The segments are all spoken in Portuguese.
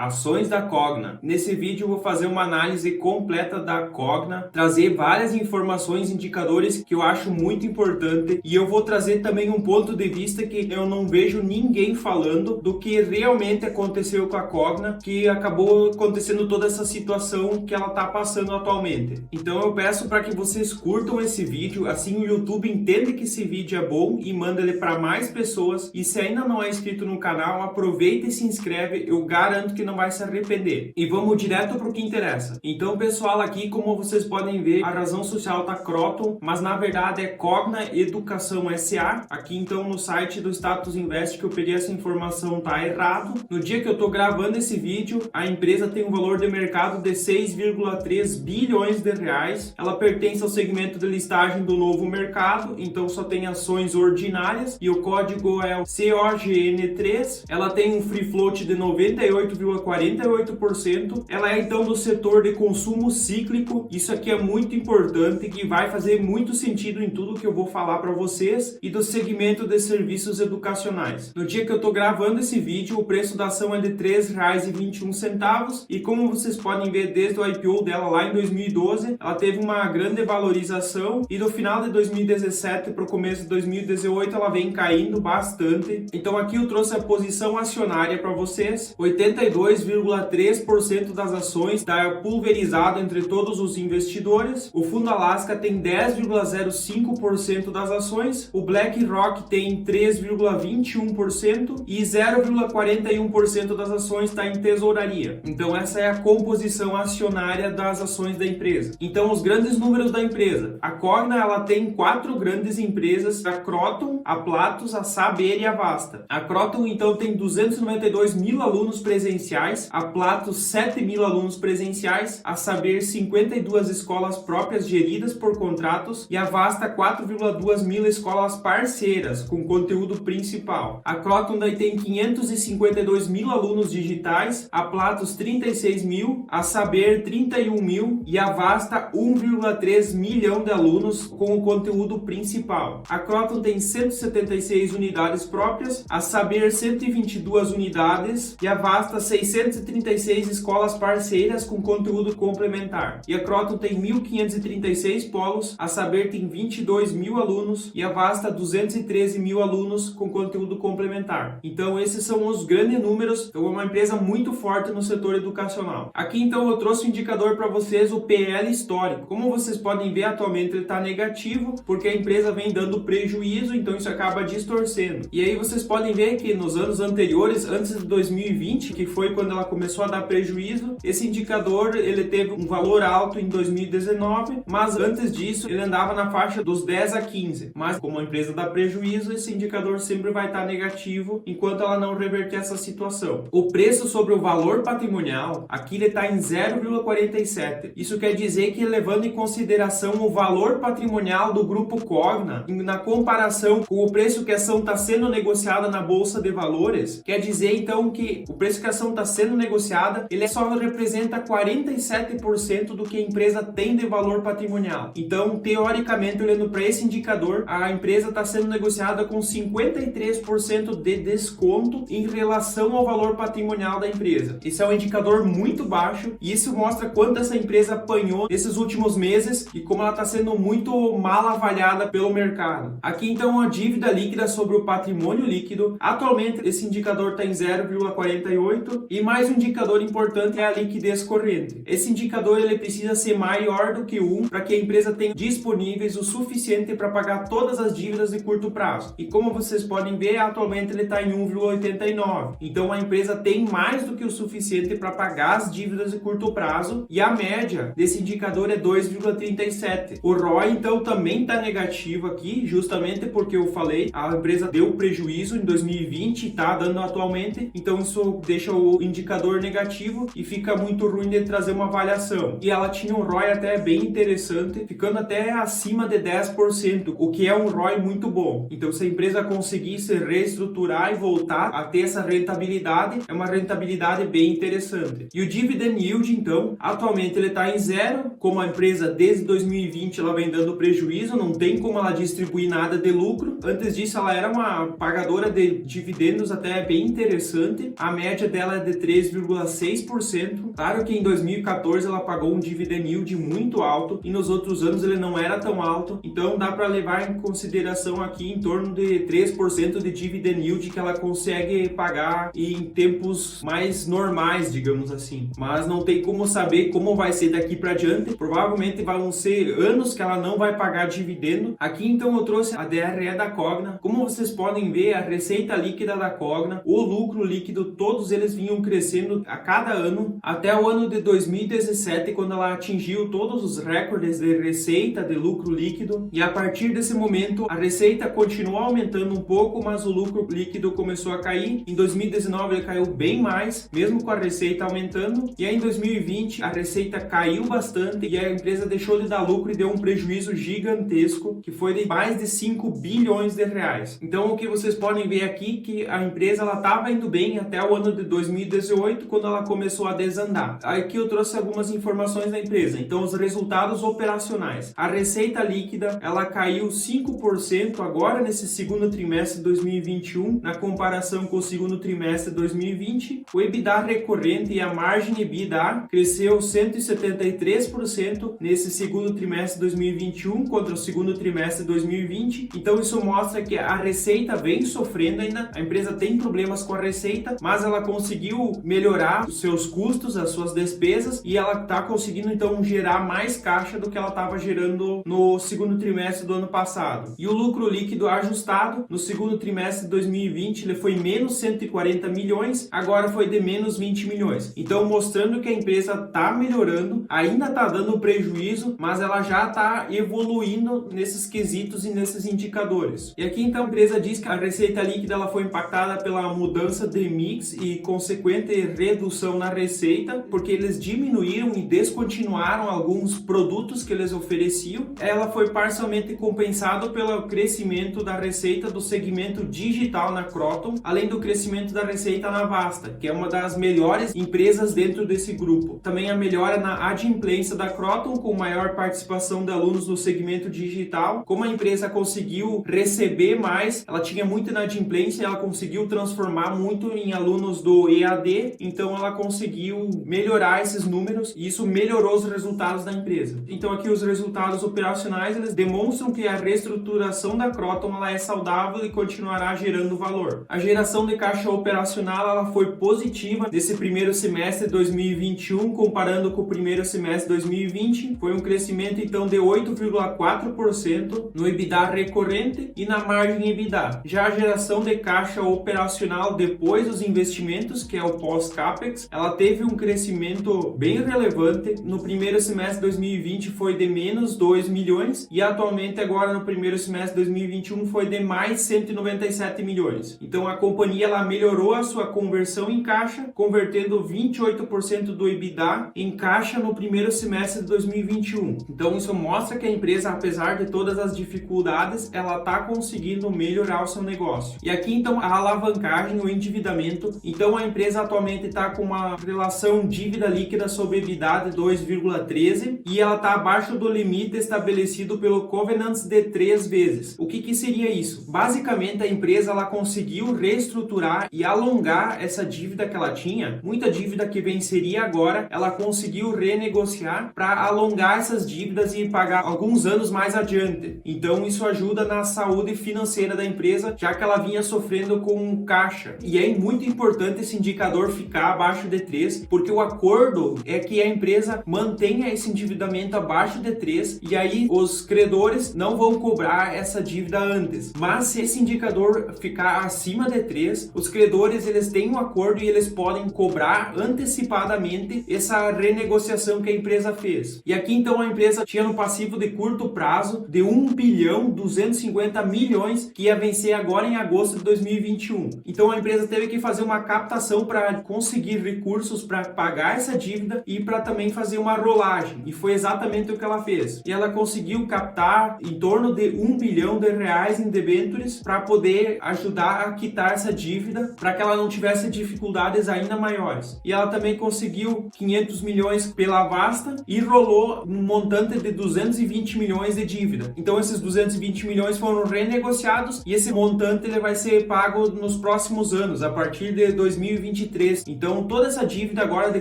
Ações da Cogna. Nesse vídeo eu vou fazer uma análise completa da Cogna, trazer várias informações, indicadores que eu acho muito importante e eu vou trazer também um ponto de vista que eu não vejo ninguém falando do que realmente aconteceu com a Cogna, que acabou acontecendo toda essa situação que ela está passando atualmente. Então eu peço para que vocês curtam esse vídeo, assim o YouTube entende que esse vídeo é bom e manda ele para mais pessoas. E se ainda não é inscrito no canal, aproveita e se inscreve, eu garanto que não vai se arrepender. E vamos direto para o que interessa. Então, pessoal, aqui como vocês podem ver, a razão social tá Croton, mas na verdade é Cogna Educação SA. Aqui então no site do Status Invest que eu peguei essa informação tá errado. No dia que eu tô gravando esse vídeo, a empresa tem um valor de mercado de 6,3 bilhões de reais. Ela pertence ao segmento de listagem do novo mercado, então só tem ações ordinárias e o código é o COGN3. Ela tem um free float de 98,48%. Ela é então do setor de consumo cíclico. Isso aqui é muito importante, que vai fazer muito sentido em tudo que eu vou falar para vocês, e do segmento de serviços educacionais. No dia que eu estou gravando esse vídeo, o preço da ação é de R$ 3,21 e como vocês podem ver desde o IPO dela lá em 2012, ela teve uma grande valorização e do final de 2017 para o começo de 2018 ela vem caindo bastante. Então aqui eu trouxe a posição acionária para vocês. 82,3% das ações está pulverizado entre todos os investidores. O Fundo Alaska tem 10,05% das ações. O BlackRock tem 3,21% e 0,41% das ações está em tesouraria. Então essa é a composição acionária das ações da empresa. Então os grandes números da empresa. A Cogna ela tem 4 grandes empresas: a Croton, a Platos, a Saber e a Vasta. A Croton então tem 292 mil alunos presenciais, a Platos 7 mil alunos presenciais, a Saber 52 escolas próprias geridas por contratos e a Vasta 4,2 mil escolas parceiras com conteúdo principal. A Croton daí tem 552 mil alunos digitais, a Platos 36 mil, a Saber 31 mil e a Vasta 1,3 milhão de alunos com o conteúdo principal. A Croton tem 176 unidades próprias, a Saber 122 unidades e a Vasta 636 escolas parceiras com conteúdo complementar. E a Croton tem 1.536 polos, a Saber tem 22 mil alunos e a Vasta 213 mil alunos com conteúdo complementar. Então esses são os grandes números. Então é uma empresa muito forte no setor educacional. Aqui então eu trouxe um indicador para vocês, o PL histórico. Como vocês podem ver, atualmente ele está negativo porque a empresa vem dando prejuízo, então isso acaba distorcendo. E aí vocês podem ver que nos anos anteriores, antes de 2020, que foi quando ela começou a dar prejuízo, esse indicador ele teve um valor alto em 2019, mas antes disso ele andava na faixa dos 10 a 15. Mas como a empresa dá prejuízo, esse indicador sempre vai estar negativo enquanto ela não reverter essa situação. O preço sobre o valor patrimonial, aqui ele está em 0,47. Isso quer dizer que, levando em consideração o valor patrimonial do grupo Cogna, na comparação com o preço que a ação está sendo negociada na Bolsa de Valores, quer dizer então que o preço que a ação está sendo negociada, ele só representa 47% do que a empresa tem de valor patrimonial. Então, teoricamente, olhando para esse indicador, a empresa está sendo negociada com 53% de desconto em relação ao valor patrimonial da empresa. Esse é um indicador muito baixo e isso mostra quanto essa empresa apanhou nesses últimos meses e como ela está sendo muito mal avaliada pelo mercado. Aqui então a dívida líquida sobre o patrimônio líquido. Atualmente esse indicador está em 0,48 e mais um indicador importante é a liquidez corrente. Esse indicador ele precisa ser maior do que 1 para que a empresa tenha disponíveis o suficiente para pagar todas as dívidas de curto prazo. E como vocês podem ver, atualmente ele está em 1,89. Então a empresa tem mais do que o suficiente para pagar as dívidas de curto prazo e a média desse indicador é 2,37. O ROI então também está negativo aqui, justamente porque eu falei, a empresa deu prejuízo em 2020 e está dando atualmente, então isso deixa o indicador negativo e fica muito ruim de trazer uma avaliação. E ela tinha um ROI até bem interessante, ficando até acima de 10%, o que é um ROI muito bom. Então se a empresa conseguir se reestruturar e voltar a ter essa rentabilidade, é uma rentabilidade bem interessante. E o dividend yield então, atualmente ele está em 0, como a empresa desde 2020 ela vem dando prejuízo, não tem como ela distribuir nada de lucro. Antes disso ela era uma pagadora de dividendos até bem interessante, a média dela é de 3,6%. Claro que em 2014 ela pagou um dividend yield muito alto e nos outros anos ele não era tão alto, então dá para levar em consideração aqui em torno de 3% de dividend yield que ela consegue pagar em tempos mais normais, digamos assim. Mas não tem como saber como vai ser daqui para diante. Provavelmente vão ser anos que ela não vai pagar dividendo. Aqui então eu trouxe a DRE da Cogna. Como vocês podem ver, a receita líquida da Cogna, o lucro líquido, todos eles vinham crescendo a cada ano até o ano de 2017, quando ela atingiu todos os recordes de receita, de lucro líquido, e a partir desse momento a receita continuou aumentando um pouco, mas o lucro líquido começou a cair. Em 2019 ele caiu bem mais, mesmo com a receita aumentando, e aí em 2020 a receita caiu bastante e a empresa deixou de dar lucro e deu um prejuízo gigantesco, que foi de mais de 5 bilhões de reais. Então o que vocês podem ver aqui que a empresa ela estava indo bem até o ano de 2018, quando ela começou a desandar. Aqui eu trouxe algumas informações da empresa. Então os resultados operacionais. A receita líquida ela caiu 5% agora nesse segundo trimestre de 2021, na comparação com o segundo trimestre de 2020. O EBITDA recorrente e a margem EBITDA cresceu 173% nesse segundo trimestre de 2021 contra o segundo trimestre de 2020. Então isso mostra que a receita vem sofrendo ainda. A empresa tem problemas com a receita, mas ela conseguiu melhorar os seus custos, as suas despesas, e ela está conseguindo então gerar mais caixa do que ela estava gerando no segundo trimestre do ano passado. E o lucro líquido ajustado no segundo trimestre de 2020 ele foi menos 140 milhões, agora foi de menos 20 milhões. Então mostrando que a empresa está melhorando, ainda está dando prejuízo, mas ela já está evoluindo nesses quesitos e nesses indicadores. E aqui então a empresa diz que a receita líquida ela foi impactada pela mudança de mix e consequente redução na receita, porque eles diminuíram e descontinuaram alguns produtos que eles ofereciam. Ela foi parcialmente compensada pelo crescimento da receita do segmento digital na Kroton, além do crescimento da receita na Vasta, que é uma das melhores empresas dentro desse grupo. Também a melhora na adimplência da Kroton, com maior participação de alunos no segmento digital. Como a empresa conseguiu receber mais, ela tinha muita inadimplência, ela conseguiu transformar muito em alunos do EAD, então ela conseguiu melhorar esses números e isso melhorou os resultados da empresa. Então aqui os resultados operacionais eles demonstram que a reestruturação da Kroton ela é saudável e continuará gerando valor. A geração de caixa operacional ela foi positiva nesse primeiro semestre de 2021 comparando com o primeiro semestre de 2020, foi um crescimento então de 8,4% no EBITDA recorrente e na margem EBITDA. Já a geração de caixa operacional depois dos investimentos, que é o pós-capex, ela teve um crescimento bem relevante. No primeiro semestre de 2020 foi de menos 2 milhões e atualmente agora no primeiro semestre de 2021 foi de mais 197 milhões. Então a companhia ela melhorou a sua conversão em caixa, convertendo 28% do EBITDA em caixa no primeiro semestre de 2021. Então isso mostra que a empresa, apesar de todas as dificuldades, ela está conseguindo melhorar o seu negócio. E aqui então a alavancagem, o endividamento. Então a empresa atualmente está com uma relação dívida líquida sobre EBITDA de 2,13 e ela está abaixo do limite estabelecido pelo Covenants de 3 vezes. O que seria isso? Basicamente a empresa ela conseguiu reestruturar e alongar essa dívida que ela tinha. Muita dívida que venceria agora, ela conseguiu renegociar para alongar essas dívidas e pagar alguns anos mais adiante. Então isso ajuda na saúde financeira da empresa, já que ela vinha sofrendo com caixa. E é muito importante esse indicador ficar abaixo de 3, porque o acordo é que a empresa mantenha esse endividamento abaixo de 3 e aí os credores não vão cobrar essa dívida antes. Mas se esse indicador ficar acima de 3, os credores eles têm um acordo e eles podem cobrar antecipadamente essa renegociação que a empresa fez. E aqui então a empresa tinha no passivo de curto prazo de 1 bilhão 250 milhões que ia vencer agora em agosto de 2021. Então a empresa teve que fazer uma captação para conseguir recursos para pagar essa dívida e para também fazer uma rolagem. E foi exatamente o que ela fez. E ela conseguiu captar em torno de 1 bilhão de reais em debêntures para poder ajudar a quitar essa dívida, para que ela não tivesse dificuldades ainda maiores. E ela também conseguiu 500 milhões pela Vasta e rolou um montante de 220 milhões de dívida. Então esses 220 milhões foram renegociados e esse montante ele vai ser pago nos próximos anos, a partir de 2022. 2023. Então, toda essa dívida agora de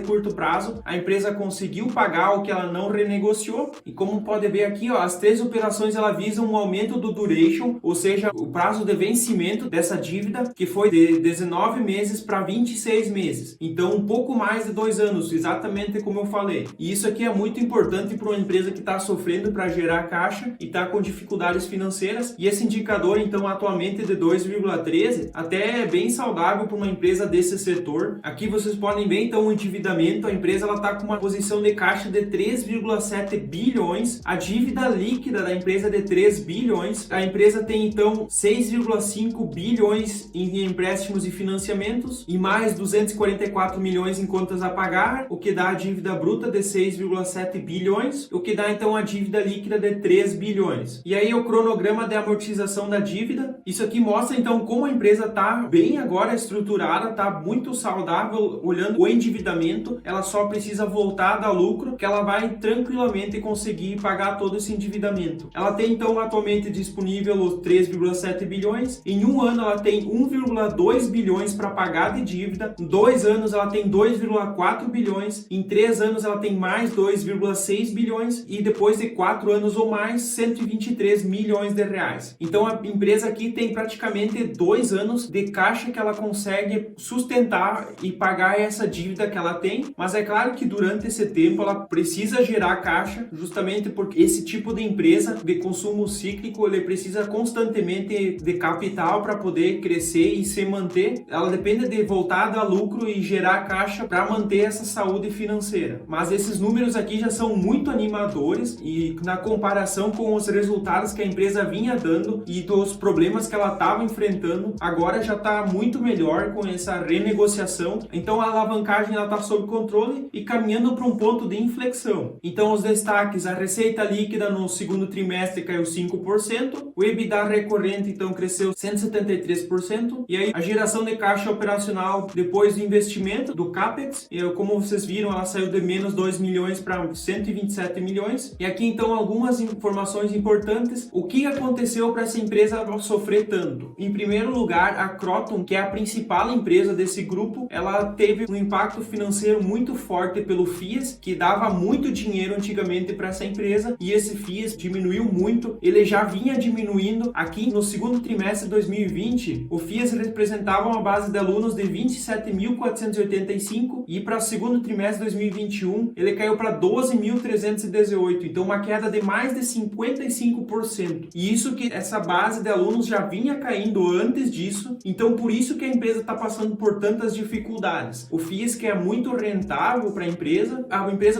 curto prazo, a empresa conseguiu pagar o que ela não renegociou. E como pode ver aqui, ó, as 3 operações ela visam um aumento do duration, ou seja, o prazo de vencimento dessa dívida, que foi de 19 meses para 26 meses. Então, um pouco mais de 2 anos, exatamente como eu falei. E isso aqui é muito importante para uma empresa que está sofrendo para gerar caixa e está com dificuldades financeiras. E esse indicador, então, atualmente de 2,13, até é bem saudável para uma empresa desse setor. Aqui vocês podem ver, então, o endividamento. A empresa está com uma posição de caixa de 3,7 bilhões. A dívida líquida da empresa é de 3 bilhões. A empresa tem, então, 6,5 bilhões em empréstimos e financiamentos e mais 244 milhões em contas a pagar, o que dá a dívida bruta de 6,7 bilhões, o que dá, então, a dívida líquida de 3 bilhões. E aí o cronograma de amortização da dívida. Isso aqui mostra, então, como a empresa está bem agora estruturada, está muito saudável, olhando o endividamento. Ela só precisa voltar a dar lucro, que ela vai tranquilamente conseguir pagar todo esse endividamento. Ela tem, então, atualmente disponível os 3,7 bilhões. Em um ano ela tem 1,2 bilhões para pagar de dívida. Em 2 anos ela tem 2,4 bilhões. Em 3 anos ela tem mais 2,6 bilhões. E depois de 4 anos ou mais, 123 milhões de reais. Então a empresa aqui tem praticamente 2 anos de caixa que ela consegue sustentar e pagar essa dívida que ela tem. Mas é claro que durante esse tempo ela precisa gerar caixa, justamente porque esse tipo de empresa de consumo cíclico, ele precisa constantemente de capital para poder crescer e se manter. Ela depende de voltar a dar lucro e gerar caixa para manter essa saúde financeira. Mas esses números aqui já são muito animadores e na comparação com os resultados que a empresa vinha dando e dos problemas que ela estava enfrentando, agora já está muito melhor com essa renegociação. Então a alavancagem está sob controle e caminhando para um ponto de inflexão. Então os destaques: a receita líquida no segundo trimestre caiu 5%, o EBITDA recorrente então cresceu 173%, e aí a geração de caixa operacional depois do investimento do CAPEX, como vocês viram, ela saiu de menos 2 milhões para 127 milhões. E aqui então algumas informações importantes. O que aconteceu para essa empresa sofrer tanto? Em primeiro lugar, a Kroton, que é a principal empresa desse grupo, ela teve um impacto financeiro muito forte pelo FIES, que dava muito dinheiro antigamente para essa empresa, e esse FIES diminuiu muito. Ele já vinha diminuindo. Aqui no segundo trimestre de 2020, o FIES representava uma base de alunos de 27.485 e para o segundo trimestre de 2021 ele caiu para 12.318, então uma queda de mais de 55%. E isso que essa base de alunos já vinha caindo antes disso, então por isso que a empresa está passando por tantas dificuldades. O FIES, que é muito rentável para a empresa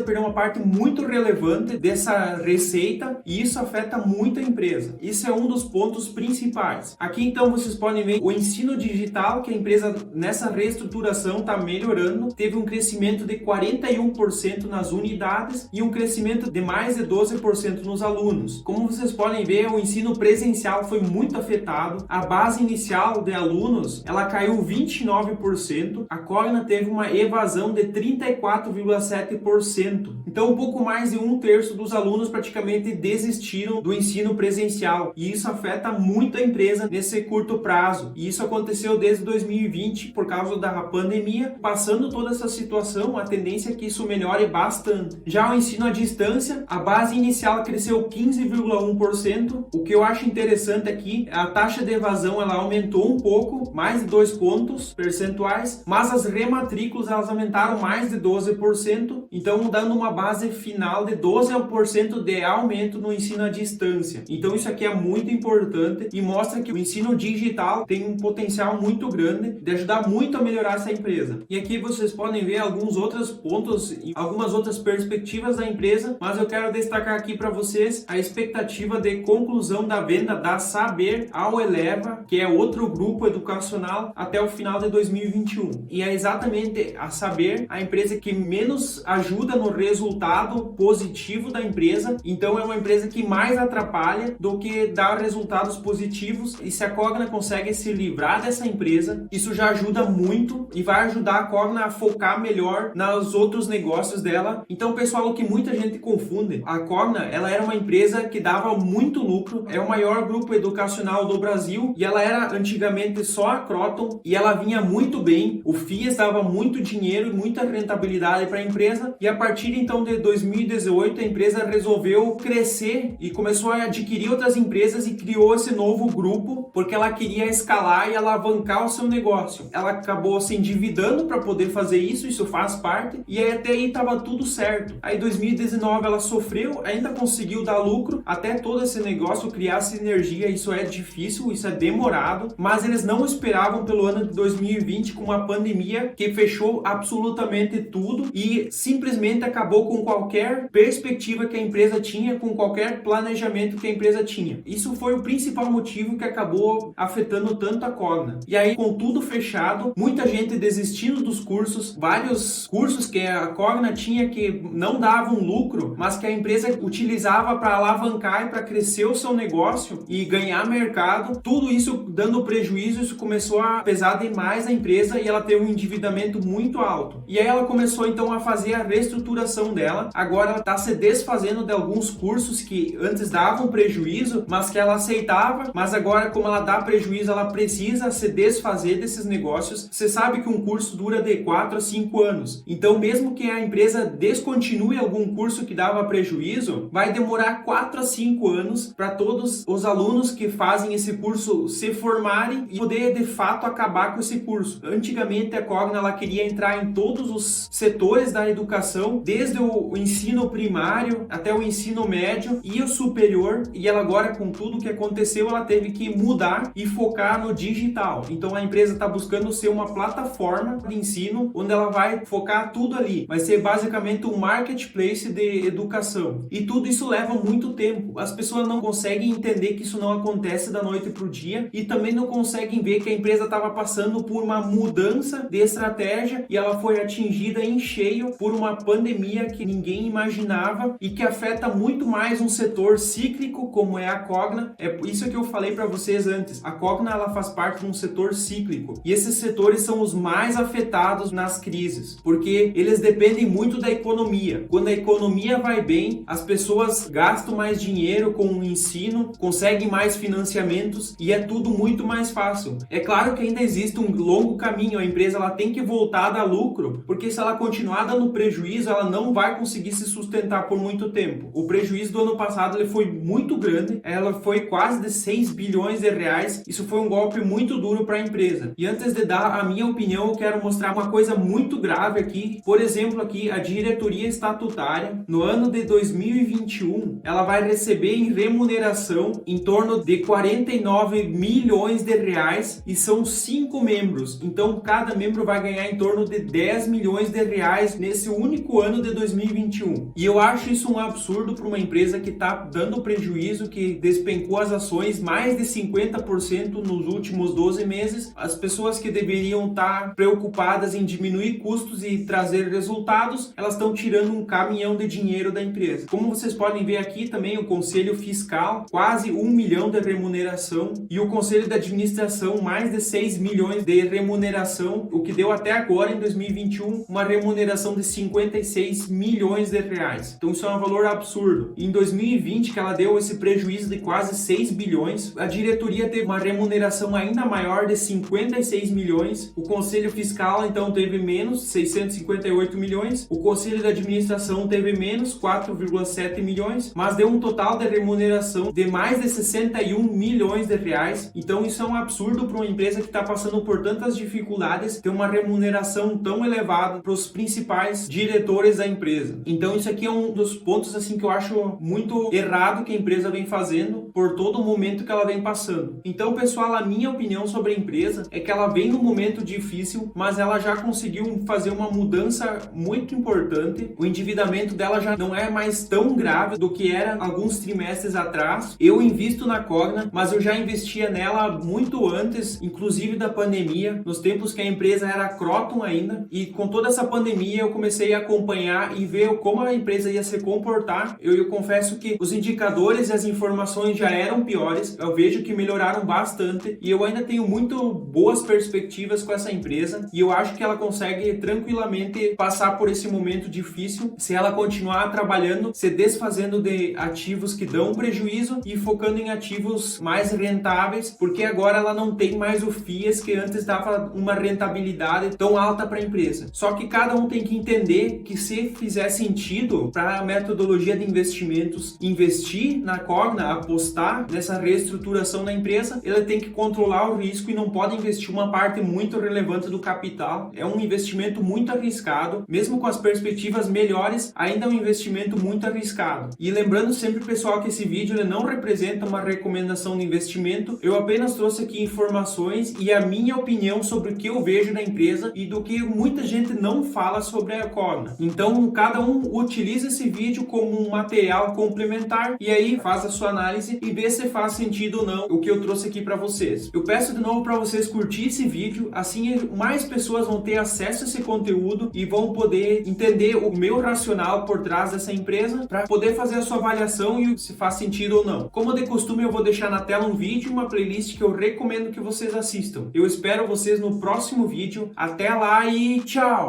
perdeu uma parte muito relevante dessa receita e isso afeta muito a empresa. Isso é um dos pontos principais. Aqui então vocês podem ver o ensino digital, que a empresa nessa reestruturação está melhorando, teve um crescimento de 41% nas unidades e um crescimento de mais de 12% nos alunos. Como vocês podem ver, o ensino presencial foi muito afetado, a base inicial de alunos ela caiu 29%, a Cogna teve uma evasão de 34,7%. Então um pouco mais de 1/3 dos alunos praticamente desistiram do ensino presencial e isso afeta muito a empresa nesse curto prazo. E isso aconteceu desde 2020 por causa da pandemia. Passando toda essa situação, a tendência é que isso melhore bastante. Já o ensino à distância, a base inicial cresceu 15,1%. O que eu acho interessante aqui, a taxa de evasão ela aumentou um pouco, mais de 2 pontos percentuais, mas as rematrículas elas aumentaram mais de 12%, então dando uma base final de 12% de aumento no ensino à distância. Então isso aqui é muito importante e mostra que o ensino digital tem um potencial muito grande de ajudar muito a melhorar essa empresa. E aqui vocês podem ver alguns outros pontos e algumas outras perspectivas da empresa, mas eu quero destacar aqui para vocês a expectativa de conclusão da venda da Saber ao Eleva, que é outro grupo educacional, até o final de 2021. E é exatamente a Saber a empresa que menos ajuda no resultado positivo da empresa, então é uma empresa que mais atrapalha do que dá resultados positivos. E se a Cogna consegue se livrar dessa empresa, isso já ajuda muito e vai ajudar a Cogna a focar melhor nos outros negócios dela. Então, pessoal, o que muita gente confunde, a Cogna, ela era uma empresa que dava muito lucro, é o maior grupo educacional do Brasil e ela era antigamente só a Kroton e ela vinha muito bem bem, o FIES dava muito dinheiro e muita rentabilidade para a empresa, e a partir então de 2018 a empresa resolveu crescer e começou a adquirir outras empresas e criou esse novo grupo porque ela queria escalar e alavancar o seu negócio. Ela acabou se endividando para poder fazer isso faz parte, e aí até aí estava tudo certo. Aí em 2019 ela sofreu, ainda conseguiu dar lucro, até todo esse negócio criar sinergia, isso é difícil, isso é demorado, mas eles não esperavam pelo ano de 2020 com uma pandemia que fechou absolutamente tudo e simplesmente acabou com qualquer perspectiva que a empresa tinha, com qualquer planejamento que a empresa tinha. Isso foi o principal motivo que acabou afetando tanto a Cogna. E aí, com tudo fechado, muita gente desistindo dos cursos, vários cursos que a Cogna tinha que não davam lucro, mas que a empresa utilizava para alavancar e para crescer o seu negócio e ganhar mercado, tudo isso dando prejuízo. Isso começou a pesar demais a empresa e ela teve um endividamento muito alto. E aí ela começou então a fazer a reestruturação dela. Agora ela está se desfazendo de alguns cursos que antes davam prejuízo, mas que ela aceitava, mas agora, como ela dá prejuízo, ela precisa se desfazer desses negócios. Você sabe que um curso dura de 4 a 5 anos. Então, mesmo que a empresa descontinue algum curso que dava prejuízo, vai demorar 4 a 5 anos para todos os alunos que fazem esse curso se formarem e poder de fato acabar com esse curso. Antigamente a Cogna ela queria entrar em todos os setores da educação, desde o ensino primário até o ensino médio e o superior, e ela agora, com tudo que aconteceu, ela teve que mudar e focar no digital. Então a empresa está buscando ser uma plataforma de ensino onde ela vai focar tudo ali. Vai ser basicamente um marketplace de educação. E tudo isso leva muito tempo. As pessoas não conseguem entender que isso não acontece da noite para o dia e também não conseguem ver que a empresa estava passando por uma mudança de estratégia e ela foi atingida em cheio por uma pandemia que ninguém imaginava e que afeta muito mais um setor cíclico como é a Cogna. É isso que eu falei para vocês antes. A Cogna ela faz parte de um setor cíclico e esses setores são os mais afetados nas crises, porque eles dependem muito da economia. Quando a economia vai bem, as pessoas gastam mais dinheiro com o ensino, conseguem mais financiamentos e é tudo muito mais fácil. É claro que ainda existe um longo caminho, a empresa ela tem que voltar a dar lucro, porque se ela continuar dando prejuízo, ela não vai conseguir se sustentar por muito tempo. O prejuízo do ano passado ele foi muito grande, ela foi quase de 6 bilhões de reais, isso foi um golpe muito duro para a empresa. E antes de dar a minha opinião, eu quero mostrar uma coisa muito grave aqui. Por exemplo, aqui a diretoria estatutária, no ano de 2021, ela vai receber em remuneração em torno de 49 milhões de reais e são 5 membros. Então, cada membro vai ganhar em torno de 10 milhões de reais nesse único ano de 2021. E eu acho isso um absurdo para uma empresa que está dando prejuízo, que despencou as ações mais de 50% nos últimos 12 meses. As pessoas que deveriam estar preocupadas em diminuir custos e trazer resultados, elas estão tirando um caminhão de dinheiro da empresa. Como vocês podem ver aqui também, o conselho fiscal, quase 1 milhão de remuneração, e o conselho de administração, mais de 6 milhões de remuneração, o que deu até agora, em 2021, uma remuneração de 56 milhões de reais. Então isso é um valor absurdo. Em 2020, que ela deu esse prejuízo de quase 6 bilhões, a diretoria teve uma remuneração ainda maior de 56 milhões, o conselho fiscal então teve menos, 658 milhões, o conselho de administração teve menos, 4,7 milhões, mas deu um total de remuneração de mais de 61 milhões de reais. Então isso é um absurdo para uma empresa que está passando por tantas dificuldades ter uma remuneração tão elevada para os principais diretores da empresa. Então isso aqui é um dos pontos assim que eu acho muito errado que a empresa vem fazendo por todo o momento que ela vem passando. Então, pessoal, a minha opinião sobre a empresa é que ela vem num momento difícil, mas ela já conseguiu fazer uma mudança muito importante. O endividamento dela já não é mais tão grave do que era alguns trimestres atrás. Eu invisto na Cogna, mas eu já investia nela muito antes, inclusive da pandemia, nos tempos que a empresa era Croton ainda, e com toda essa pandemia eu comecei a acompanhar e ver como a empresa ia se comportar. Eu confesso que os indicadores e as informações já eram piores, eu vejo que melhoraram bastante e eu ainda tenho muito boas perspectivas com essa empresa e eu acho que ela consegue tranquilamente passar por esse momento difícil se ela continuar trabalhando, se desfazendo de ativos que dão prejuízo e focando em ativos mais rentáveis, porque agora ela não tem mais o FIES que antes dava uma uma rentabilidade tão alta para a empresa. Só que cada um tem que entender que se fizer sentido para a metodologia de investimentos investir na Cogna, apostar nessa reestruturação da empresa, ele tem que controlar o risco e não pode investir uma parte muito relevante do capital. É um investimento muito arriscado, mesmo com as perspectivas melhores, ainda é um investimento muito arriscado. E lembrando sempre, pessoal, que esse vídeo ele não representa uma recomendação de investimento, eu apenas trouxe aqui informações e a minha opinião sobre o que eu vejo na empresa e do que muita gente não fala sobre a Cogna. Então, cada um utiliza esse vídeo como um material complementar e aí faz a sua análise e vê se faz sentido ou não o que eu trouxe aqui para vocês. Eu peço de novo para vocês curtir esse vídeo, assim mais pessoas vão ter acesso a esse conteúdo e vão poder entender o meu racional por trás dessa empresa para poder fazer a sua avaliação e se faz sentido ou não. Como de costume, eu vou deixar na tela um vídeo e uma playlist que eu recomendo que vocês assistam. Eu espero vocês no próximo vídeo. Até lá e tchau!